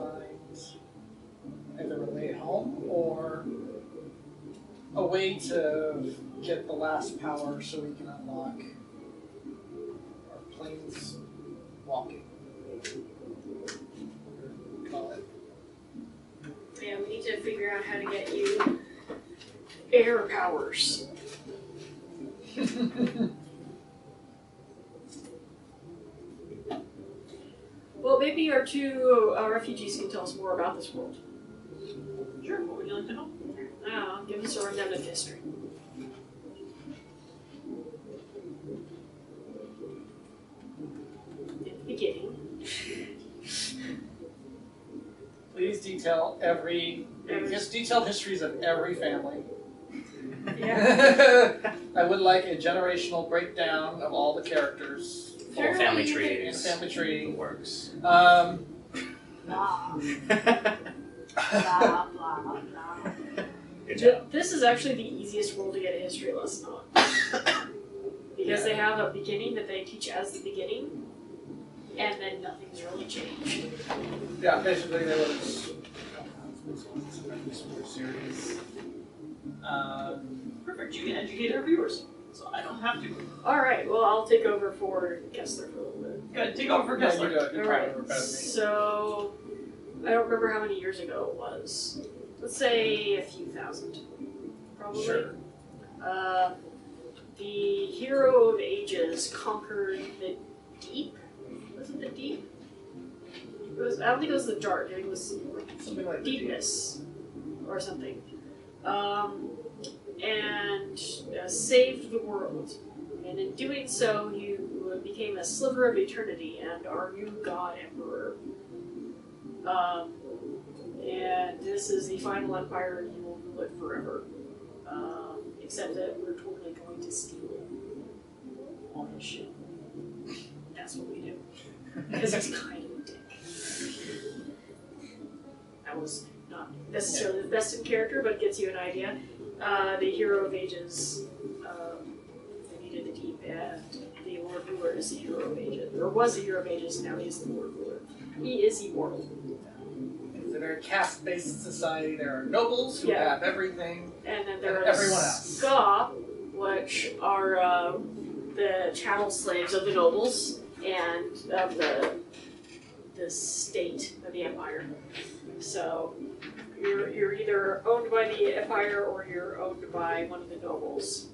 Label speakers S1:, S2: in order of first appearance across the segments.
S1: find either a way home or a way to get the last power so we can unlock our planes walking. Call it.
S2: Yeah, we need to figure out how to get you air powers. Well, maybe our two refugees can tell us more about this world.
S3: Sure, what would you like to know?
S2: Give us a rundown of history. In the beginning.
S1: Please detail just detailed histories of every family.
S2: Yeah.
S1: I would like a generational breakdown of all the characters.
S4: Full family
S1: And
S4: trees.
S1: family tree.
S4: Works.
S2: Blah. Blah, blah, blah.
S4: Good job.
S2: This is actually the easiest role to get a history lesson on. Because they have a beginning that they teach as the beginning, and then nothing's really changed.
S1: Yeah, basically they were
S4: Series.
S3: Perfect, you can educate our viewers, so I don't have to.
S2: Alright, well, I'll take over for Kessler for a little bit.
S3: Good, take over for
S1: Yeah, you
S3: Kessler.
S1: do it. You
S2: Alright,
S1: probably were better than me.
S2: so I don't remember how many years ago it was. Let's say a few thousand, probably.
S1: Sure.
S2: The hero of ages conquered the deep. Was it the deep? I don't think it was the dark. I think it was
S1: Something like the
S2: deepness or something. And saved the world. And in doing so, you became a sliver of eternity and our new god emperor. And this is the final empire, and you will rule it forever. Except that we're totally going to steal all his shit. That's what we do. Because he's kind of a dick. That was not necessarily the best in character, but it gives you an idea. The hero of ages, they needed the deep, and the Lord Ruler is the hero of ages, or was the hero of ages, now he is the Lord Ruler. He is immortal.
S1: It's a very caste-based society. There are nobles who
S2: Yeah.
S1: have everything.
S2: And then there
S1: And
S2: are
S1: everyone else.
S2: Ska, which are the chattel slaves of the nobles and of the state of the empire. So you're either owned by the empire or you're owned by one of the nobles.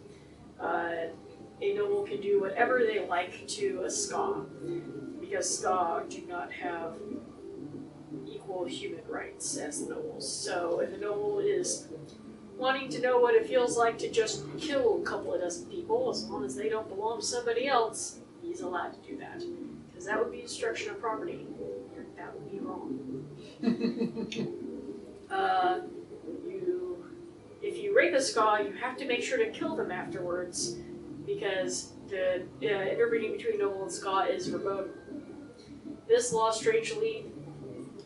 S2: A noble can do whatever they like to a Ska, because Ska do not have equal human rights as the nobles. So if a noble is wanting to know what it feels like to just kill a couple of dozen people, as long as they don't belong to somebody else, he's allowed to do that. Because that would be destruction of property. And that would be wrong. If you rape a Ska, you have to make sure to kill them afterwards, because the interbreeding between noble and Ska is verboten. This law, strangely,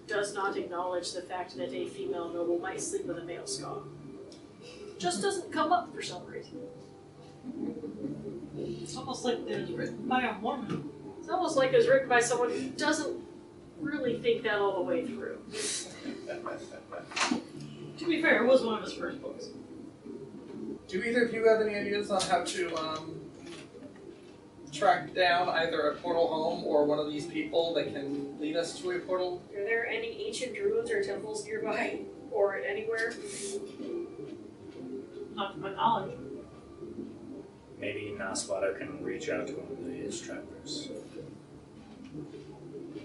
S2: does not acknowledge the fact that a female noble might sleep with a male Ska. Just doesn't come up for some reason.
S3: It's almost like it was written by a woman.
S2: It's almost like it was written by someone who doesn't really think that all the way through.
S3: To be fair, it was one of his first books.
S1: Do either of you have any ideas on how to track down either a portal home or one of these people that can lead us to a portal?
S2: Are there any ancient druids or temples nearby? Or anywhere?
S3: Not to my knowledge.
S4: Maybe Naswada can reach out to one of his travelers.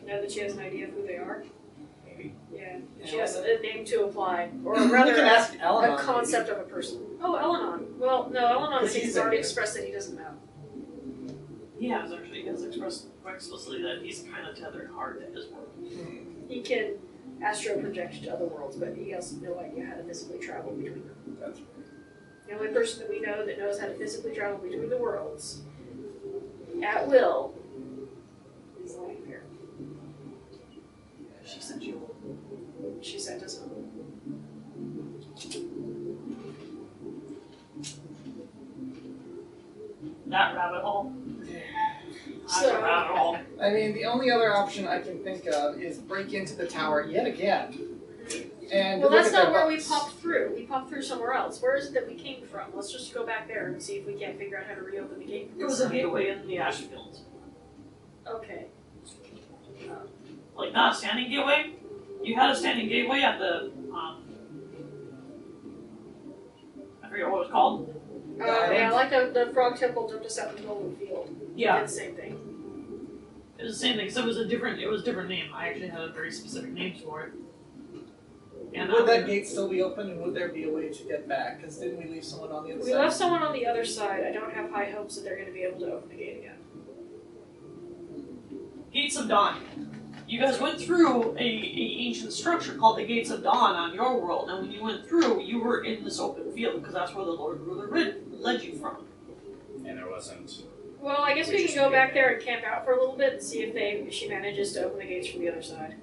S2: Now that she has an idea of who they are?
S4: Maybe.
S2: Yeah. She has a name to apply. Or
S1: We
S2: rather,
S1: can ask
S2: a
S1: Alanon,
S2: concept of a person. Oh, Elanon. Well, no, Elanon
S1: Because
S2: has
S1: he's
S2: already
S1: in here.
S2: expressed that he doesn't know.
S3: He has expressed quite explicitly that he's kind of tethered hard to his world.
S2: He can astral project to other worlds, but he has no idea how to physically travel between them.
S1: That's
S2: The only person that we know that knows how to physically travel between the worlds at will is Langfair.
S3: She sent you.
S2: She sent us home.
S3: That rabbit hole. I don't know at all.
S1: I mean, the only other option I can think of is break into the tower yet again. And
S2: Well,
S1: look
S2: that's
S1: at their
S2: not where we
S1: boats.
S2: popped through. We popped through somewhere else. Where is it that we came from? Let's just go back there and see if we can't figure out how to reopen the gate.
S3: It was a gateway in the ash fields.
S2: Okay.
S3: Like not a standing gateway. You had a standing gateway at the I forget what it was called.
S2: Yeah, like the frog temple jumped us out in the golden field.
S3: Yeah.
S2: Did the same thing.
S3: It was the same thing, because it was a different name. I actually had a very specific name for it. And
S1: Would that gate still be open, and would there be a way to get back? Because didn't we leave someone on the other
S2: We
S1: side?
S2: left someone on the other side. I don't have high hopes that they're going to be able to open the gate again.
S3: Gates of Dawn. You guys went through a ancient structure called the Gates of Dawn on your world, and when you went through, you were in this open field because that's where the Lord Ruler led you from.
S4: And there wasn't.
S2: Well, I guess
S4: We
S2: we
S4: just
S2: can go
S4: need
S2: back
S4: it.
S2: there and camp out for a little bit and see if she manages to open the gates from the other side.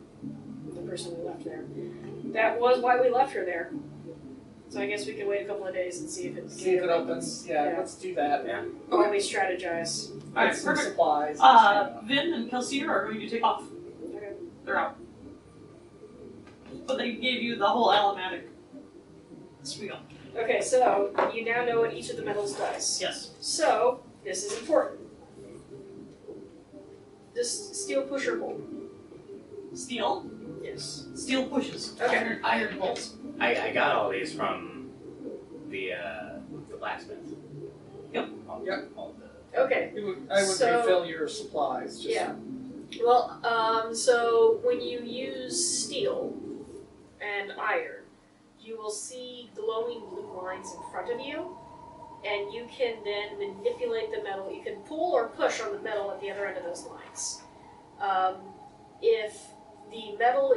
S2: The person we left there. That was why we left her there. So I guess we can wait a couple of days and see if it
S1: See if it opens. Yeah, let's do that.
S4: Yeah.
S2: While we strategize.
S3: Alright,
S1: Get some
S3: perfect.
S1: supplies.
S3: Vin and Kelsier are going to take off.
S2: Okay.
S3: They're out. But they gave you the whole allomatic spiel.
S2: Okay, so you now know what each of the metals does.
S3: Yes.
S2: So, this is important. This steel pusher bolt.
S3: Steel?
S2: Yes.
S3: Steel pushes.
S2: Okay.
S3: Iron bolts.
S4: I got all these from the blacksmith.
S3: Yep.
S4: All the.
S2: Okay.
S1: I would
S2: So-
S1: refill your supplies. Just
S2: Yeah. Well, so when you use steel and iron, you will see glowing blue lines in front of you, and you can then manipulate the metal. You can pull or push on the metal at the other end of those lines. If the metal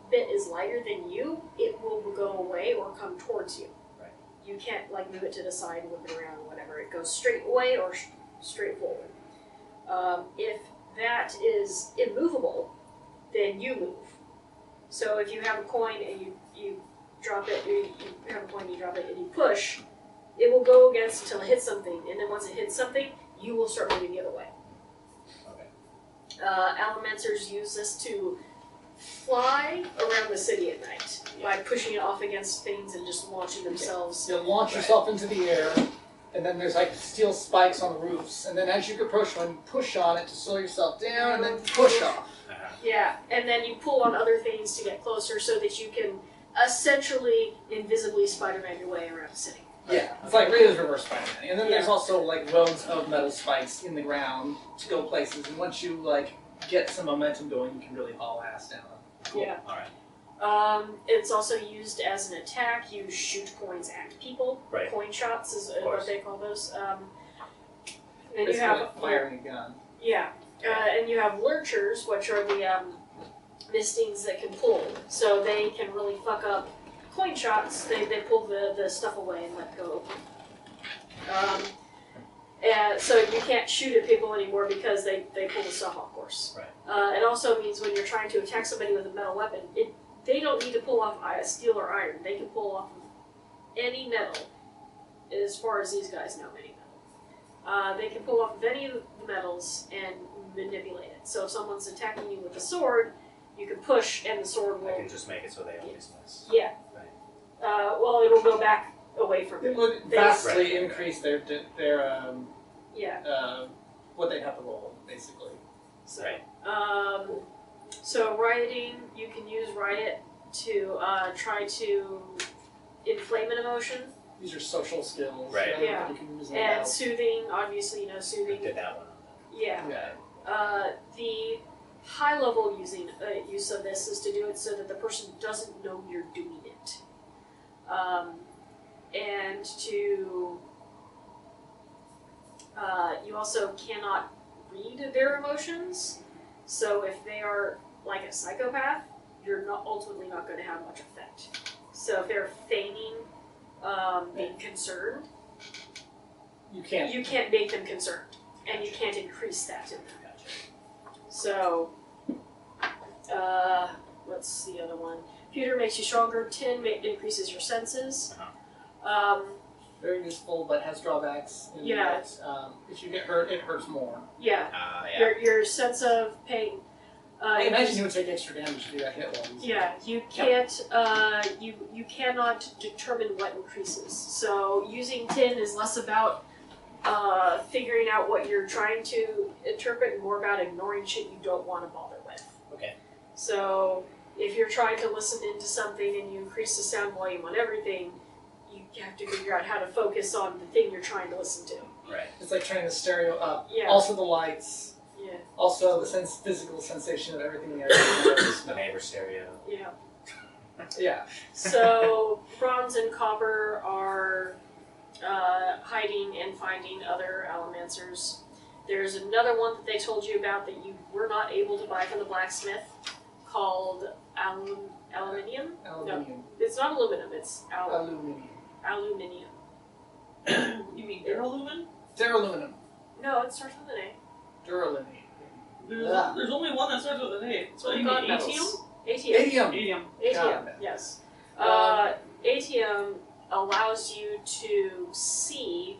S2: bit is lighter than you, it will go away or come towards you.
S4: Right.
S2: You can't like move it to the side, whip it around, whatever. It goes straight away or straight forward. If that is immovable, then you move. So if you have a coin and you drop it, you have a coin, you drop it, and you push, it will go against until it hits something, and then once it hits something, you will start moving the other way.
S4: Okay.
S2: Allomancers use this to fly around the city at night by pushing it off against things and just launching themselves.
S1: you'll launch yourself into the air, and then there's like steel spikes on the roofs, and then as you approach one, push on it to slow yourself down, and then push off.
S2: Yeah, and then you pull on other things to get closer so that you can essentially invisibly Spider-Man your way around the city.
S1: Yeah, it's like Raiders Reverse Spider-Man. And then there's
S2: Yeah.
S1: also like roads of metal spikes in the ground to go places, and once you like get some momentum going, you can really haul ass down.
S2: Yeah.
S4: Alright.
S2: It's also used as an attack. You shoot coins at people.
S4: Right.
S2: Coin shots is
S4: course.
S2: what they call those. And you
S1: Basically
S2: have
S1: like firing a gun.
S2: yeah, and you have lurchers, which are the mistings that can pull. So they can really fuck up coin shots. They pull the stuff away and let go. And so you can't shoot at people anymore because they pull the stuff off course.
S4: Right.
S2: It also means when you're trying to attack somebody with a metal weapon, they don't need to pull off steel or iron. They can pull off of any metal, as far as these guys know, any metal. They can pull off of any of the metals and manipulate it. So if someone's attacking you with a sword, you can push and the sword
S4: I
S2: will...
S4: can just make it so they always miss.
S2: Yeah.
S4: Right.
S2: Well, it'll go back away from
S1: It
S2: you.
S1: would
S2: They-
S1: vastly
S4: Right.
S1: increase their
S2: Yeah.
S1: what they have to roll, basically.
S2: So,
S4: Right.
S2: so rioting, you can use riot to try to inflame an emotion.
S1: These are social skills.
S4: Right.
S2: Yeah.
S1: You can use in
S2: And
S1: battle.
S2: soothing, obviously, you know,
S4: I
S2: soothing.
S4: did that one on
S2: Yeah.
S1: Yeah.
S2: The high level use of this is to do it so that the person doesn't know you're doing it. And to you also cannot read their emotions. So if they are like a psychopath, you're not ultimately not going to have much effect. So if they're feigning being concerned,
S1: You can't.
S2: you can't make them concerned, and you can't increase that in them.
S4: that. Gotcha.
S2: So, what's the other one? Pewter makes you stronger. Tin increases your senses.
S1: very useful, but has drawbacks. In
S2: Yeah.
S1: that, if you get hurt, it hurts more.
S2: Yeah.
S4: Yeah.
S2: Your sense of pain.
S1: I imagine you would take extra damage if you got hit once.
S2: Yeah, you can't. You cannot determine what increases. So using tin is less about figuring out what you're trying to interpret, and more about ignoring shit you don't want to bother with.
S4: Okay.
S2: So if you're trying to listen into something and you increase the sound volume on everything, you have to figure out how to focus on the thing you're trying to listen to.
S4: Right.
S1: It's like turning the stereo up.
S2: Yeah.
S1: Also the lights.
S2: Yeah.
S1: Also the physical sensation of everything in the area.
S4: The neighbor stereo.
S2: Yeah.
S1: Yeah.
S2: So bronze and copper are hiding and finding other allomancers. There's another one that they told you about that you were not able to buy from the blacksmith called aluminium.
S1: Aluminium.
S2: It's not aluminum. It's
S1: Aluminium.
S2: aluminium.
S3: You mean duralumin?
S1: Duraluminum.
S2: No, it starts with an A.
S1: Duralumin.
S3: There's only one that starts with an A. So you mean
S2: God
S3: ATM?
S2: metals. ATM.
S1: Atium.
S3: ATM.
S2: ATM.
S1: God.
S2: Yes.
S1: Um,
S2: ATM allows you to see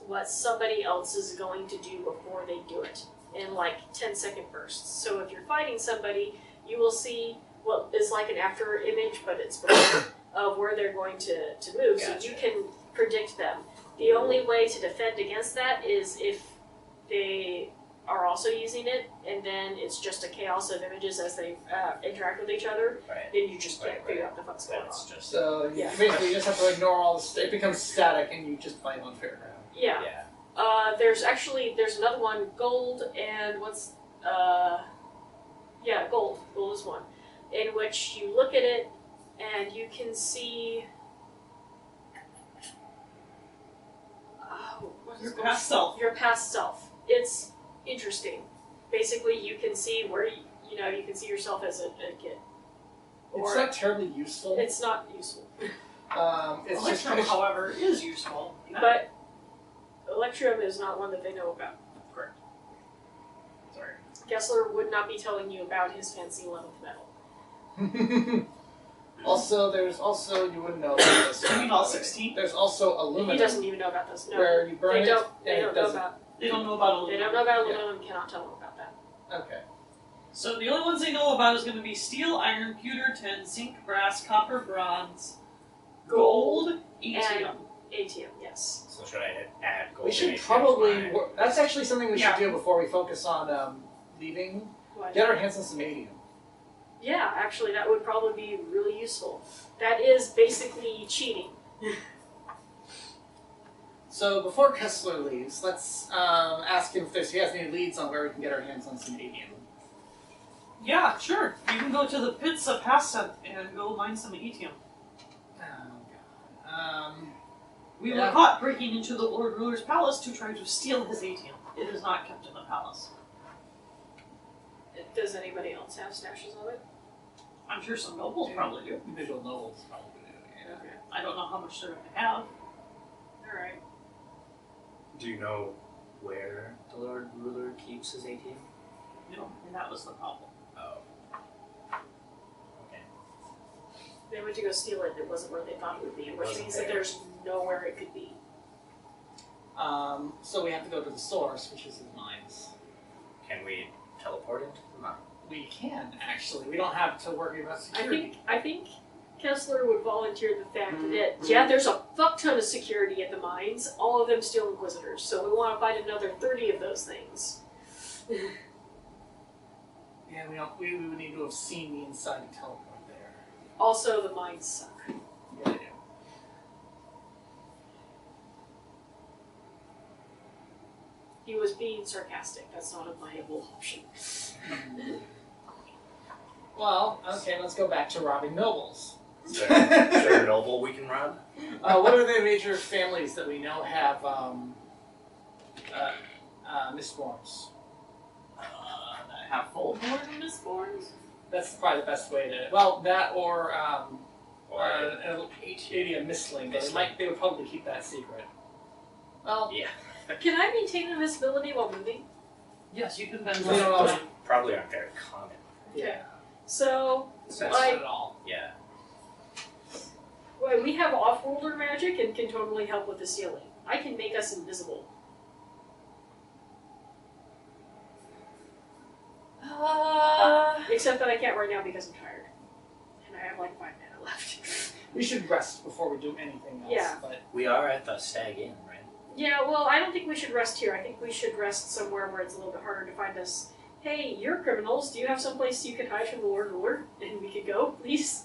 S2: what somebody else is going to do before they do it in like 10-second bursts. So if you're fighting somebody, you will see what is like an after image, but it's before, of where they're going to move.
S4: Gotcha.
S2: So you can predict them. The only way to defend against that is if they are also using it, and then it's just a chaos of images as they interact with each other.
S4: Right.
S2: Then you just can't
S4: Right,
S2: figure
S4: right.
S2: out the fuck's going
S4: That's
S2: on.
S4: just.
S1: So you
S2: Yeah.
S1: basically just have to ignore all this. It becomes static, and you just fight on fair ground.
S2: Yeah.
S4: Yeah.
S2: There's another one, gold, and gold. Gold is one, in which you look at it and you can see. What is
S3: Your
S2: gold?
S3: past self.
S2: Your past self. It's interesting. Basically, you can see where you can see yourself as a kid.
S1: It's not terribly useful.
S2: It's not useful,
S1: It's just
S3: Electrum, however, is useful.
S2: but Electrum is not one that they know about.
S3: Correct. Sorry.
S2: Kessler would not be telling you about his fancy 11th metal.
S1: Also, you wouldn't know about this.
S3: You mean all 16?
S1: There's also aluminum.
S2: He doesn't even know about this. No,
S1: Where you burn
S2: they
S1: it,
S2: don't.
S1: and
S2: They
S1: it
S2: don't know
S1: doesn't.
S2: about.
S3: They don't know about
S2: They
S3: aluminum.
S2: don't know about aluminum. Cannot tell them about that.
S1: Okay.
S3: So the only ones they know about is going to be steel, iron, pewter, tin, zinc, brass, copper, bronze, gold, ATM.
S2: ATM. Yes.
S4: So should I add gold?
S1: We should
S4: and
S1: probably.
S4: mine?
S1: That's actually something we
S3: Yeah.
S1: should do before we focus on leaving.
S2: What?
S1: Get our hands on some adium.
S2: Yeah, actually, that would probably be really useful. That is basically cheating.
S1: So before Kessler leaves, let's ask him if he has any leads on where we can get our hands on some adium.
S3: Yeah, sure. You can go to the pits of Hassan and go mine some ATM.
S1: Oh god.
S3: We
S1: Yeah.
S3: were caught breaking into the Lord Ruler's palace to try to steal his ATM. It is not kept in the palace.
S2: Does anybody else have stashes of it?
S3: I'm sure some nobles probably do.
S1: Individual nobles probably do. Yeah.
S2: Okay.
S3: I don't know how much they're going to have.
S2: All right.
S4: Do you know where the Lord Ruler keeps his ATM?
S3: No, and that was the problem.
S4: Oh. Okay.
S2: They went to go steal it. It wasn't where they thought it would be, which
S4: Wasn't
S2: means that
S4: there.
S2: there's nowhere it could be.
S1: So we have to go to the source, which is his mines.
S4: Can we teleport into the mine?
S1: We can actually. We don't have to worry about security.
S2: I think Kessler would volunteer the fact that there's a fuck ton of security at the mines. All of them still Inquisitors, so we want to find another 30 of those things.
S1: Yeah, we would need to have seen the inside to teleport there.
S2: Also, the mines suck.
S1: Yeah, they do.
S2: He was being sarcastic. That's not a viable option.
S1: Well, okay, let's go back to robbing nobles.
S4: Is there a noble we can rob?
S1: What are the major families that we know have misborns?
S3: Have full born misborns?
S1: That's probably the best way to. Well, that or
S4: Or
S1: an idiot misling. They would probably keep that secret. Well,
S4: yeah.
S2: Can I maintain invisibility while moving?
S3: Yes, you can bend
S1: We don't
S4: Those
S1: know.
S4: probably aren't very common.
S1: yeah,
S2: So,
S4: Since-
S1: not
S2: I-
S1: at all.
S4: yeah.
S2: Boy, we have off-worlder magic and can totally help with the sealing. I can make us invisible. Except that I can't right now because I'm tired. And I have like 5 mana left.
S1: We should rest before we do anything else.
S2: Yeah.
S1: But
S4: We are at the Stag Inn, right?
S2: Yeah, well, I don't think we should rest here. I think we should rest somewhere where it's a little bit harder to find us. Hey, you're criminals. Do you have someplace you could hide from the Lord Ruler? And we could go, please?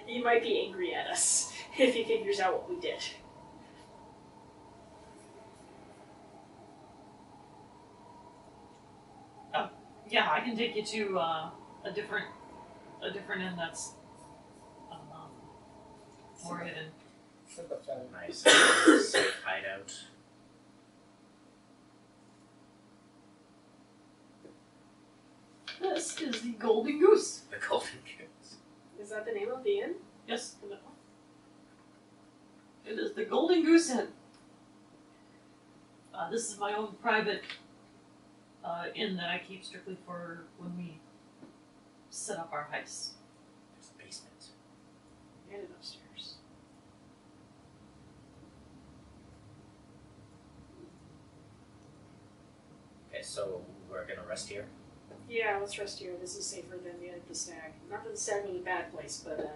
S2: He might be angry at us if he figures out what we did.
S3: Yeah, I can take you to a different inn that's more hidden.
S1: sympathetic.
S4: Nice. Safe hideout.
S3: This is the Golden Goose.
S4: The Golden Goose.
S2: Is that the name of the inn?
S3: Yes. It is the Golden Goose Inn. This is my own private inn that I keep strictly for when we set up our heists.
S4: There's a basement.
S2: And an upstairs.
S4: Okay, so we're gonna rest here.
S2: Yeah, let's rest here. This is safer than the Stag. Not that the Stag was a bad place, but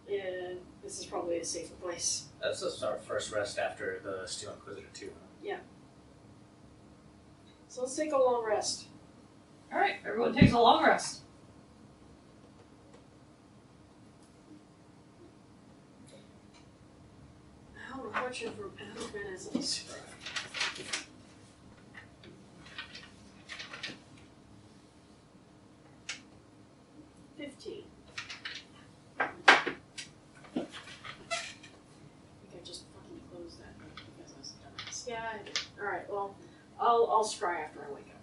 S2: yeah, this is probably a safer place.
S4: This is our first rest after the Steel Inquisitor 2. Huh?
S2: So let's take a long rest.
S3: Alright, everyone takes a long rest.
S2: How much minutes of this? 15. I think I just fucking closed that because I was dumbass. Yeah, I did. Alright, well, I'll scry after I wake up.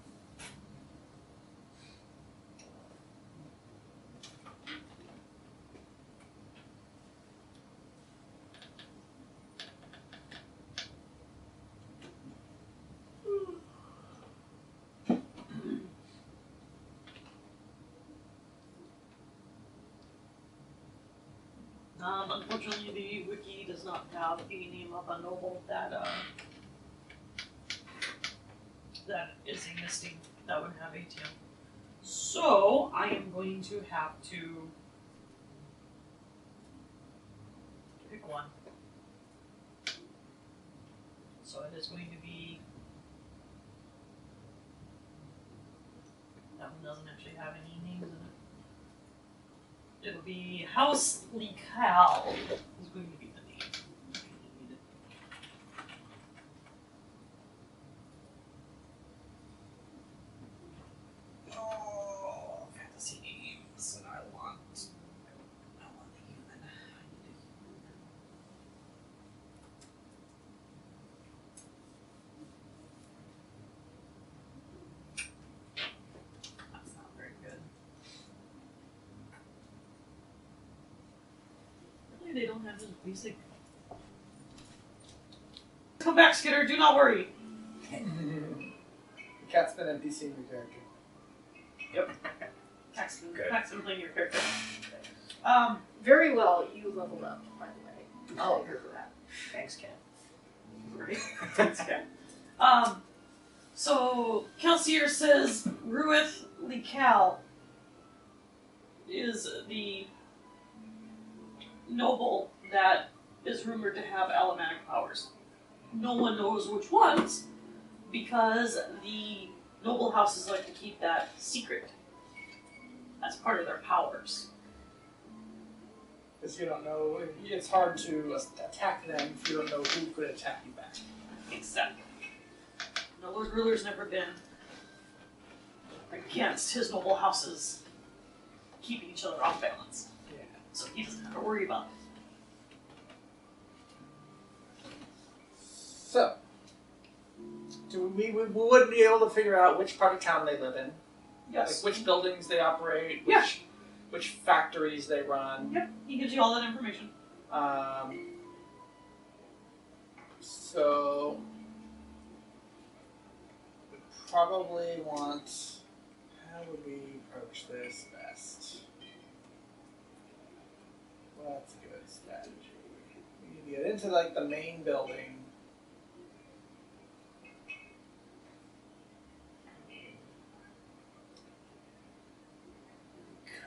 S3: Unfortunately, the wiki does not have the name of a noble that is existing that would have ATM. So I am going to have to pick one. So it is going to be. That one doesn't actually have any names in it. It'll be House Lical is going to be the name. Oh, fantasy names, and I want a human. I need a human. That's not very good. Really, they don't have this basic. Come back, Skitter. Do not worry.
S1: The cat's been NPC in your character.
S3: Paxton,
S4: Good.
S3: Paxton playing your character.
S2: Very well, you leveled up, by the way.
S4: Oh.
S2: Here for that.
S4: Thanks, Ken.
S3: Right. That's good. So Kelsier says Ruith Lical is the noble that is rumored to have allomatic powers. No one knows which ones because the noble houses like to keep that secret as part of their powers.
S1: Because you don't know, it's hard to attack them if you don't know who could attack you back.
S3: Exactly. The Lord Ruler's never been against his noble houses keeping each other off balance.
S1: Yeah.
S3: So he doesn't have to worry about it.
S1: So, we would be able to figure out which part of town they live in,
S3: Yes.
S1: like which buildings they operate,
S3: Yeah.
S1: which factories they run.
S3: Yep, he gives you all that information.
S1: So, we probably want. How would we approach this best? into like the main building,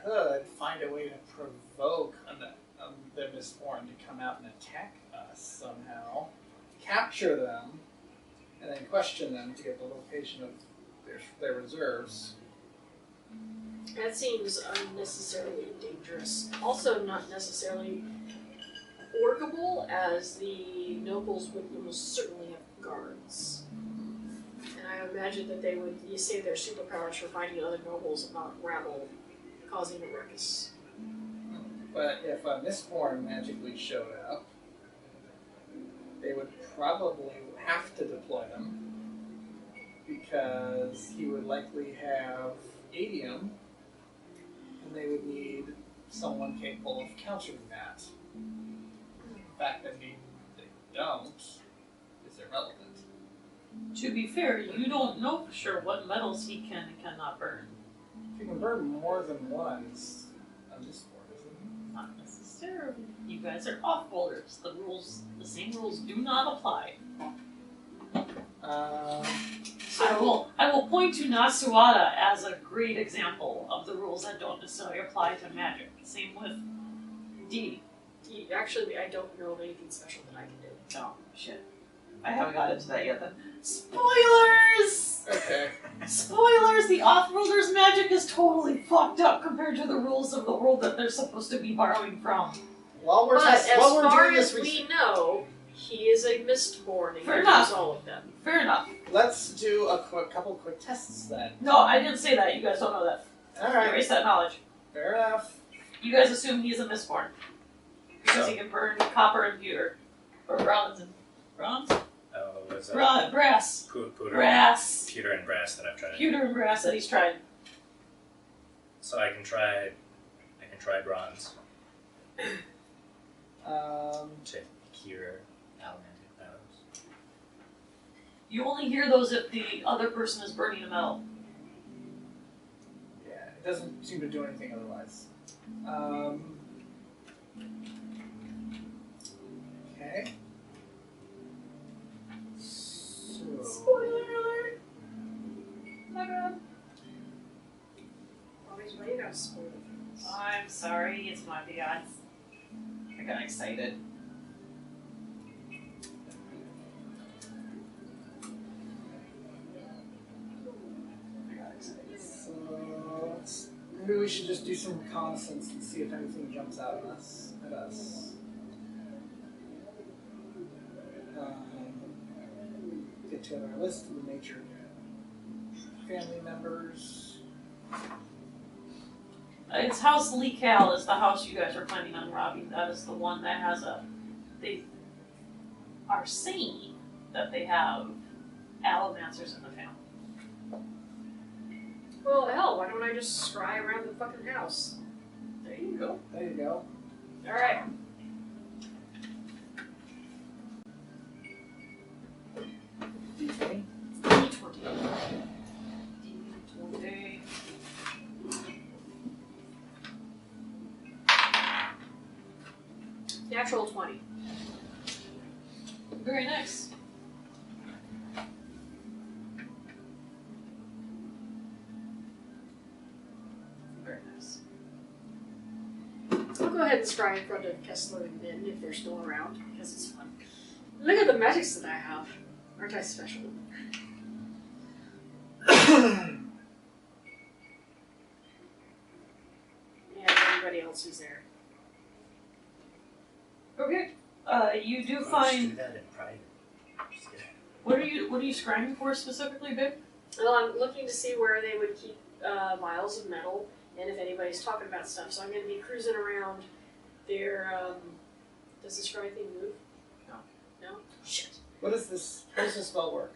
S1: could find a way to provoke the Mistborn to come out and attack us somehow, capture them, and then question them to get the location of their reserves.
S2: That seems unnecessarily dangerous. Also, not necessarily workable, as the nobles would almost certainly have guards. And I imagine that they would save their superpowers for finding other nobles and not rabble causing a ruckus.
S1: But if a Mistborn magically showed up, they would probably have to deploy them, because he would likely have Adium, and they would need someone capable of countering that. The fact that they don't is irrelevant.
S3: To be fair, you don't know for sure what metals he can and cannot burn.
S1: If you can burn more than one, it's a Mistborn, isn't it?
S3: Not necessarily. You guys are off-boulders. The same rules do not apply. I will point to Nasuada as a great example of the rules that don't necessarily apply to magic. Same with D.
S2: Actually, I don't know of anything special that I can do.
S3: Oh, shit. I haven't got into that yet then. Spoilers!
S1: Okay.
S3: Spoilers! The off-worlders' magic is totally fucked up compared to the rules of the world that they're supposed to be borrowing from.
S1: While we're
S2: But as far
S1: doing
S2: as
S1: this,
S2: we know, he is a Mistborn and
S3: Fair
S2: he
S3: enough.
S2: knows all of them.
S3: Fair enough.
S1: let's do a couple quick tests then.
S3: No, I didn't say that. You guys don't know that.
S1: Alright,
S3: Erase that knowledge.
S1: fair enough.
S3: You guys assume he's a Mistborn. Because he can burn copper and pewter. Or bronze and... Bronze?
S4: Oh, was that
S3: Brass.
S4: pewter,
S3: Brass.
S4: pewter and brass that I've tried.
S3: Pewter and brass that he's tried.
S4: So I can try bronze to cure elemental powers.
S3: You only hear those if the other person is burning a metal.
S1: Yeah, it doesn't seem to do anything otherwise. Okay. So,
S3: Spoiler alert! My bad.
S2: Always ready to spoil things.
S3: I'm sorry, it's my bad. I got excited.
S1: so maybe we should just do some reconnaissance and see if anything jumps out at us. Get together a list of the major family members.
S3: It's House Lee Cal is the house you guys are planning on robbing. That is the one that has they are saying that they have allomancers in the family.
S2: Well, hell, why don't I just scry around the fucking house?
S3: There you go.
S1: There you go.
S2: Alright.
S1: D20.
S2: D20.
S3: D20.
S2: Natural 20.
S3: Very nice. Very nice.
S2: I'll go ahead and scry in front of Kessler and Min if they're still around, because it's fun. Look at the magics that I have. Aren't I special? And everybody else who's there.
S3: Okay. You do
S4: Let's
S3: find.
S4: do that in private. Just kidding.
S3: What are you scrying for specifically, babe?
S2: Well, I'm looking to see where they would keep vials of metal, and if anybody's talking about stuff. So I'm going to be cruising around their. Does the scry thing move?
S3: No.
S2: No? Shit.
S1: How does this spell work?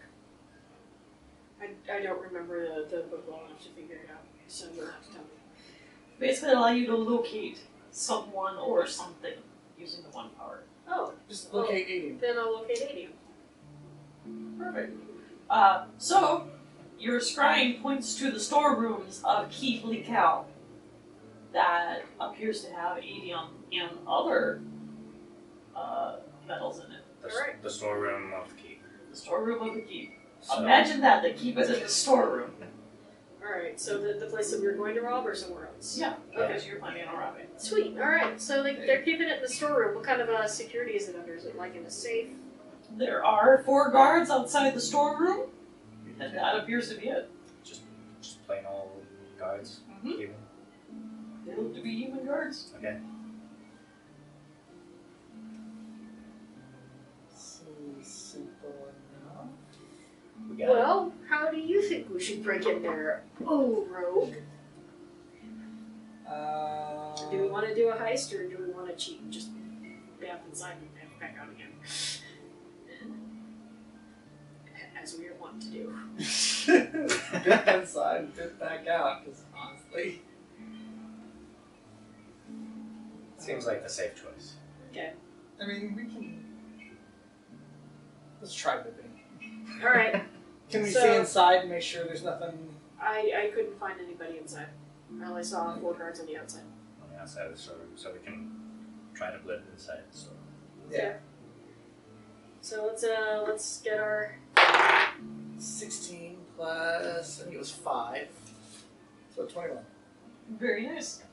S2: I don't remember the book well enough to figure it out, so you'll have to tell me.
S3: Basically, allow you to locate someone or something using the one power.
S2: Oh,
S1: Just locate 80.
S2: then I'll locate Adium.
S3: Perfect. So your scrying points to the storerooms of Keith Lee Cal that appears to have Adium and other metals in it.
S2: Alright.
S4: The storeroom of the keep.
S3: The storeroom of the keep.
S4: So,
S3: Imagine that, they keep it in the storeroom.
S2: Alright, so the place that we were going to rob or somewhere else?
S3: Yeah, because you're planning on robbing.
S2: Sweet, alright. So they're keeping it in the storeroom. What kind of security is it under? Is it like in a safe?
S3: There are 4 guards outside the storeroom, and that appears to be it.
S4: just plain old guards.
S3: Mhm.
S4: Even.
S3: They look to be human guards.
S4: Okay.
S1: Seems simple enough.
S4: We got it.
S2: Well, how do you think we should break in there? Oh, rogue. Do we want to do a heist or do we want to cheat? Just bamf inside and bamf back out again. As we are wont to do.
S1: Dip inside, dip back out, because honestly.
S4: Seems like the safe choice.
S1: I mean, we can. Let's try dipping.
S2: Alright,
S1: Can we
S2: So-
S1: see inside and make sure there's nothing?
S2: I couldn't find anybody inside. I only saw 4 guards on the outside.
S4: On the outside of the storeroom, so we can try to blend inside the storeroom.
S1: Yeah.
S2: So let's get our
S1: 16 plus, I think it was 5. So 21.
S3: Very nice.